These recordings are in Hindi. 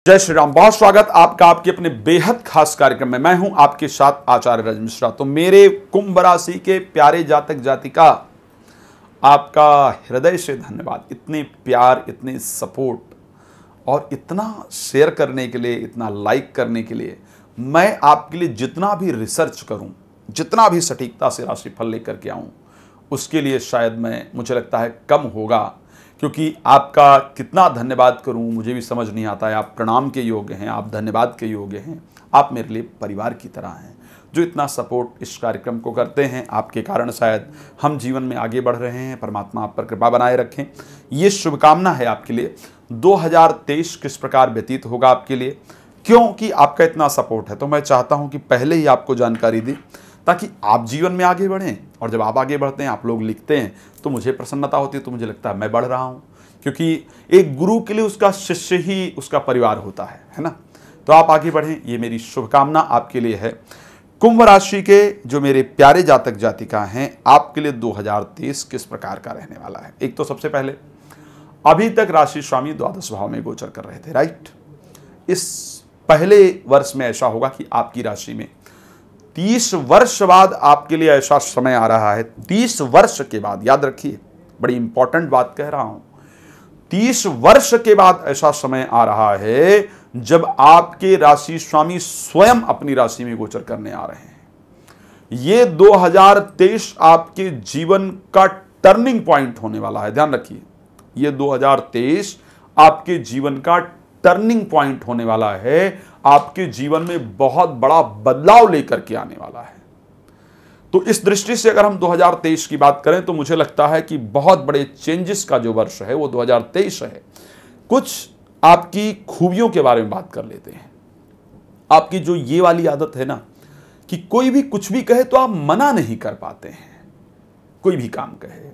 जय श्री राम। बहुत स्वागत आपका आपके अपने बेहद खास कार्यक्रम में। मैं हूं आपके साथ आचार्य रज मिश्रा। तो मेरे कुंभ राशि के प्यारे जातक जातिका, आपका हृदय से धन्यवाद। इतने प्यार, इतने सपोर्ट और इतना शेयर करने के लिए, इतना लाइक करने के लिए। मैं आपके लिए जितना भी रिसर्च करूं, जितना भी सटीकता से राशिफल लेकर के आऊं, उसके लिए शायद मुझे लगता है कम होगा, क्योंकि आपका कितना धन्यवाद करूं मुझे भी समझ नहीं आता है। आप प्रणाम के योग्य हैं, आप धन्यवाद के योग्य हैं। आप मेरे लिए परिवार की तरह हैं, जो इतना सपोर्ट इस कार्यक्रम को करते हैं। आपके कारण शायद हम जीवन में आगे बढ़ रहे हैं। परमात्मा आप पर कृपा बनाए रखें, ये शुभकामना है आपके लिए। 2023 किस प्रकार व्यतीत होगा आपके लिए, क्योंकि आपका इतना सपोर्ट है, तो मैं चाहता हूं कि पहले ही आपको जानकारी दी, ताकि आप जीवन में आगे बढ़ें। और जब आप आगे बढ़ते हैं, आप लोग लिखते हैं, तो मुझे प्रसन्नता होती है, तो मुझे लगता है मैं बढ़ रहा हूं। क्योंकि एक गुरु के लिए उसका शिष्य ही उसका परिवार होता है ना। तो आप आगे बढ़ें, ये मेरी शुभकामना आपके लिए है। कुंभ राशि के जो मेरे प्यारे जातक जातिका हैं, आपके लिए 2023 किस प्रकार का रहने वाला है। एक तो सबसे पहले, अभी तक राशि स्वामी द्वादश भाव में गोचर कर रहे थे, राइट। इस पहले वर्ष में ऐसा होगा कि आपकी राशि में 30 वर्ष बाद आपके लिए ऐसा समय आ रहा है। 30 वर्ष के बाद, याद रखिए, बड़ी इंपॉर्टेंट बात कह रहा हूं। 30 वर्ष के बाद ऐसा समय आ रहा है जब आपके राशि स्वामी स्वयं अपनी राशि में गोचर करने आ रहे हैं। ये 2023 आपके जीवन का टर्निंग पॉइंट होने वाला है, ध्यान रखिए। ये 2023 आपके जीवन का टर्निंग पॉइंट होने वाला है। आपके जीवन में बहुत बड़ा बदलाव लेकर के आने वाला है। तो इस दृष्टि से अगर हम 2023 की बात करें, तो मुझे लगता है कि बहुत बड़े चेंजेस का जो वर्ष है वो 2023 है। कुछ आपकी खूबियों के बारे में बात कर लेते हैं। आपकी जो ये वाली आदत है ना, कि कोई भी कुछ भी कहे तो आप मना नहीं कर पाते हैं। कोई भी काम कहे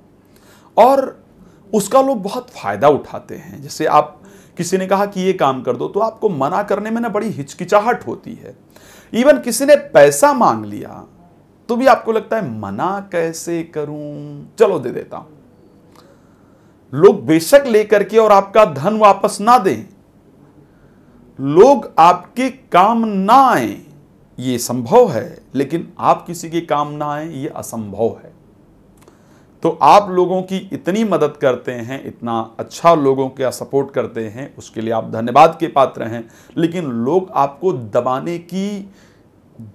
और उसका लोग बहुत फायदा उठाते हैं। जैसे आप किसी ने कहा कि ये काम कर दो, तो आपको मना करने में ना बड़ी हिचकिचाहट होती है। इवन किसी ने पैसा मांग लिया तो भी आपको लगता है मना कैसे करूं, चलो दे देता हूं। लोग बेशक लेकर के और आपका धन वापस ना दें, लोग आपके काम ना आए, ये संभव है, लेकिन आप किसी के काम ना आए, ये असंभव है। तो आप लोगों की इतनी मदद करते हैं, इतना अच्छा लोगों का सपोर्ट करते हैं, उसके लिए आप धन्यवाद के पात्र हैं। लेकिन लोग आपको दबाने की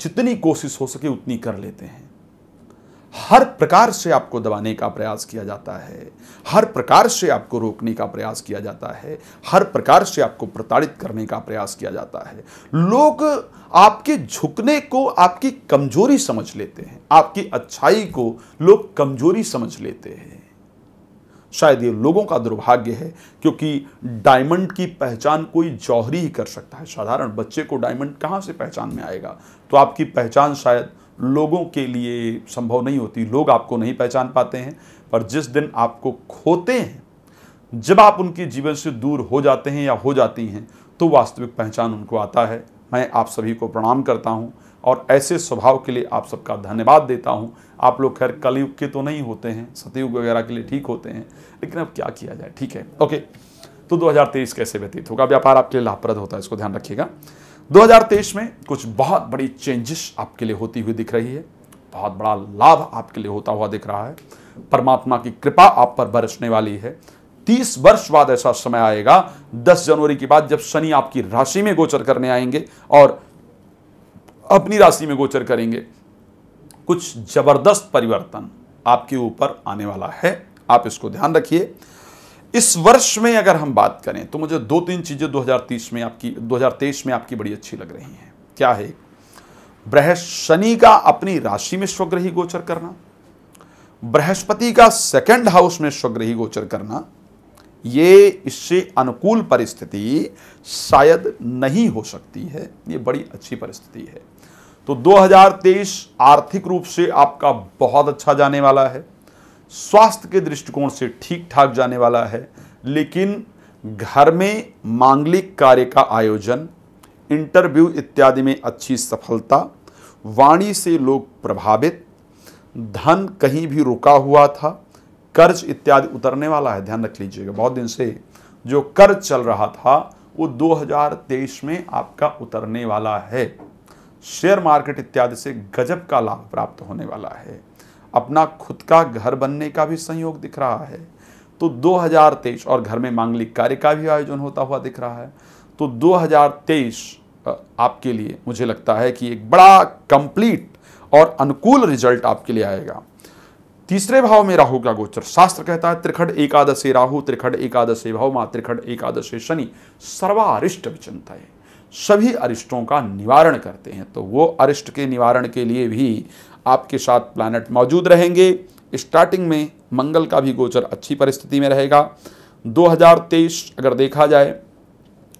जितनी कोशिश हो सके उतनी कर लेते हैं। हर प्रकार से आपको दबाने का प्रयास किया जाता है, हर प्रकार से आपको रोकने का प्रयास किया जाता है, हर प्रकार से आपको प्रताड़ित करने का प्रयास किया जाता है। लोग आपके झुकने को आपकी कमजोरी समझ लेते हैं, आपकी अच्छाई को लोग कमजोरी समझ लेते हैं। शायद ये लोगों का दुर्भाग्य है, क्योंकि डायमंड की पहचान कोई जौहरी ही कर सकता है। साधारण बच्चे को डायमंड कहाँ से पहचान में आएगा। तो आपकी पहचान शायद लोगों के लिए संभव नहीं होती, लोग आपको नहीं पहचान पाते हैं। पर जिस दिन आपको खोते हैं, जब आप उनके जीवन से दूर हो जाते हैं या हो जाती हैं, तो वास्तविक पहचान उनको आता है। मैं आप सभी को प्रणाम करता हूं और ऐसे स्वभाव के लिए आप सबका धन्यवाद देता हूं। आप लोग खैर कलयुग के तो नहीं होते हैं, सतयुग वगैरह के लिए ठीक होते हैं, लेकिन अब क्या किया जाए, ठीक है। ओके, तो 2023 कैसे व्यतीत होगा। व्यापार आपके लिए लाभप्रद होता है, इसको ध्यान रखिएगा। 2023 में कुछ बहुत बड़ी चेंजेस आपके लिए होती हुई दिख रही है। बहुत बड़ा लाभ आपके लिए होता हुआ दिख रहा है। परमात्मा की कृपा आप पर बरसने वाली है। 30 वर्ष बाद ऐसा समय आएगा, 10 जनवरी के बाद, जब शनि आपकी राशि में गोचर करने आएंगे और अपनी राशि में गोचर करेंगे। कुछ जबरदस्त परिवर्तन आपके ऊपर आने वाला है, आप इसको ध्यान रखिए। इस वर्ष में अगर हम बात करें, तो मुझे 2-3 चीजें 2023 में आपकी बड़ी अच्छी लग रही हैं। क्या है? शनि का अपनी राशि में स्वग्रही गोचर करना, बृहस्पति का सेकंड हाउस में स्वग्रही गोचर करना, ये इससे अनुकूल परिस्थिति शायद नहीं हो सकती है। ये बड़ी अच्छी परिस्थिति है। तो 2023 आर्थिक रूप से आपका बहुत अच्छा जाने वाला है। स्वास्थ्य के दृष्टिकोण से ठीक ठाक जाने वाला है। लेकिन घर में मांगलिक कार्य का आयोजन, इंटरव्यू इत्यादि में अच्छी सफलता, वाणी से लोग प्रभावित, धन कहीं भी रुका हुआ था, कर्ज इत्यादि उतरने वाला है, ध्यान रख लीजिएगा। बहुत दिन से जो कर्ज चल रहा था वो 2023 में आपका उतरने वाला है। शेयर मार्केट इत्यादि से गजब का लाभ प्राप्त होने वाला है। अपना खुद का घर बनने का भी संयोग दिख रहा है। तो 2023 और घर में मांगलिक कार्य का भी आयोजन होता हुआ दिख रहा है। तो 2023 आपके लिए मुझे लगता है कि एक बड़ा कंप्लीट और अनुकूल रिजल्ट आपके लिए आएगा। तीसरे भाव में राहु का गोचर, शास्त्र कहता है त्रिखड एकादशे राहु, त्रिखड एकादशे भाव मां, त्रिखड एकादशे शनि, सर्वारिष्ट विचिंतये, सभी अरिष्टों का निवारण करते हैं। तो वो अरिष्ट के निवारण के लिए भी आपके साथ प्लैनेट मौजूद रहेंगे। स्टार्टिंग में मंगल का भी गोचर अच्छी परिस्थिति में रहेगा। 2023 अगर देखा जाए,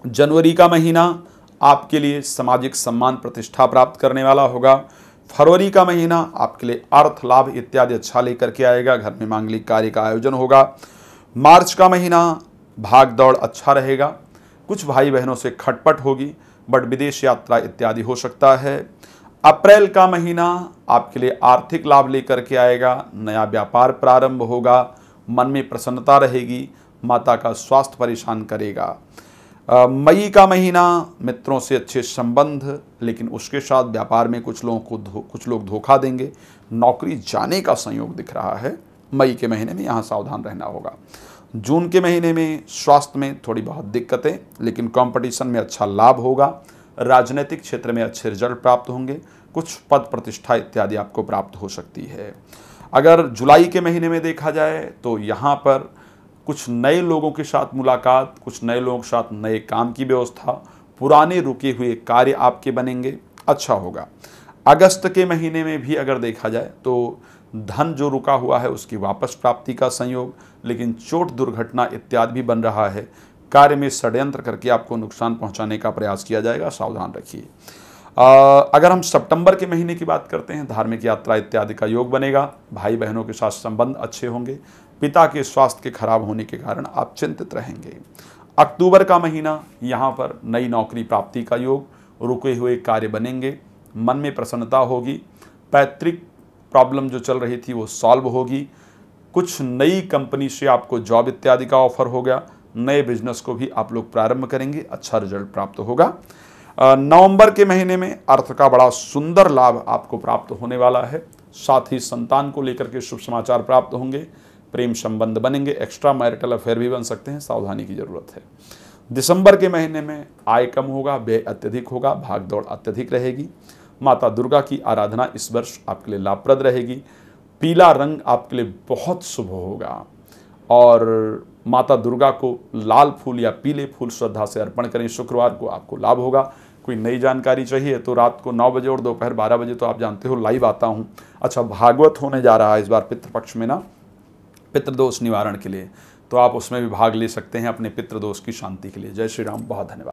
जनवरी का महीना आपके लिए सामाजिक सम्मान प्रतिष्ठा प्राप्त करने वाला होगा। फरवरी का महीना आपके लिए अर्थ लाभ इत्यादि अच्छा लेकर के आएगा। घर में मांगलिक कार्य का आयोजन होगा। मार्च का महीना भाग दौड़ अच्छा रहेगा। कुछ भाई बहनों से खटपट होगी, बट विदेश यात्रा इत्यादि हो सकता है। अप्रैल का महीना आपके लिए आर्थिक लाभ लेकर के आएगा। नया व्यापार प्रारंभ होगा। मन में प्रसन्नता रहेगी। माता का स्वास्थ्य परेशान करेगा। मई का महीना मित्रों से अच्छे संबंध, लेकिन उसके साथ व्यापार में कुछ लोग धोखा देंगे। नौकरी जाने का संयोग दिख रहा है। मई के महीने में यहाँ सावधान रहना होगा। जून के महीने में स्वास्थ्य में थोड़ी बहुत दिक्कतें, लेकिन कंपटीशन में अच्छा लाभ होगा। राजनीतिक क्षेत्र में अच्छे रिजल्ट प्राप्त होंगे। कुछ पद प्रतिष्ठा इत्यादि आपको प्राप्त हो सकती है। अगर जुलाई के महीने में देखा जाए तो यहाँ पर कुछ नए लोगों के साथ मुलाकात, कुछ नए लोगों के साथ नए काम की व्यवस्था, पुराने रुके हुए कार्य आपके बनेंगे, अच्छा होगा। अगस्त के महीने में भी अगर देखा जाए तो धन जो रुका हुआ है उसकी वापस प्राप्ति का संयोग, लेकिन चोट दुर्घटना इत्यादि भी बन रहा है। कार्य में षड्यंत्र करके आपको नुकसान पहुंचाने का प्रयास किया जाएगा, सावधान रखिए। अगर हम सितंबर के महीने की बात करते हैं, धार्मिक यात्रा इत्यादि का योग बनेगा। भाई बहनों के साथ संबंध अच्छे होंगे। पिता के स्वास्थ्य के खराब होने के कारण आप चिंतित रहेंगे। अक्टूबर का महीना, यहाँ पर नई नौकरी प्राप्ति का योग, रुके हुए कार्य बनेंगे। मन में प्रसन्नता होगी। पैतृक प्रॉब्लम जो चल रही थी वो सॉल्व होगी। कुछ नई कंपनी से आपको जॉब इत्यादि का ऑफर हो गया। नए बिजनेस को भी आप लोग प्रारंभ करेंगे, अच्छा रिजल्ट प्राप्त होगा। नवंबर के महीने में अर्थ का बड़ा सुंदर लाभ आपको प्राप्त होने वाला है। साथ ही संतान को लेकर के शुभ समाचार प्राप्त होंगे। प्रेम संबंध बनेंगे। एक्स्ट्रा मैरिटल अफेयर भी बन सकते हैं, सावधानी की जरूरत है। दिसंबर के महीने में आय कम होगा, व्यय अत्यधिक होगा, भाग दौड़ अत्यधिक रहेगी। माता दुर्गा की आराधना इस वर्ष आपके लिए लाभप्रद रहेगी। पीला रंग आपके लिए बहुत शुभ होगा और माता दुर्गा को लाल फूल या पीले फूल श्रद्धा से अर्पण करें। शुक्रवार को आपको लाभ होगा। कोई नई जानकारी चाहिए तो रात को 9 बजे और दोपहर 12 बजे तो आप जानते हो लाइव आता हूँ। अच्छा, भागवत होने जा रहा है इस बार पितृपक्ष में ना, पितृदोष निवारण के लिए, तो आप उसमें भी भाग ले सकते हैं अपने पितृदोष की शांति के लिए। जय श्री राम, बहुत धन्यवाद।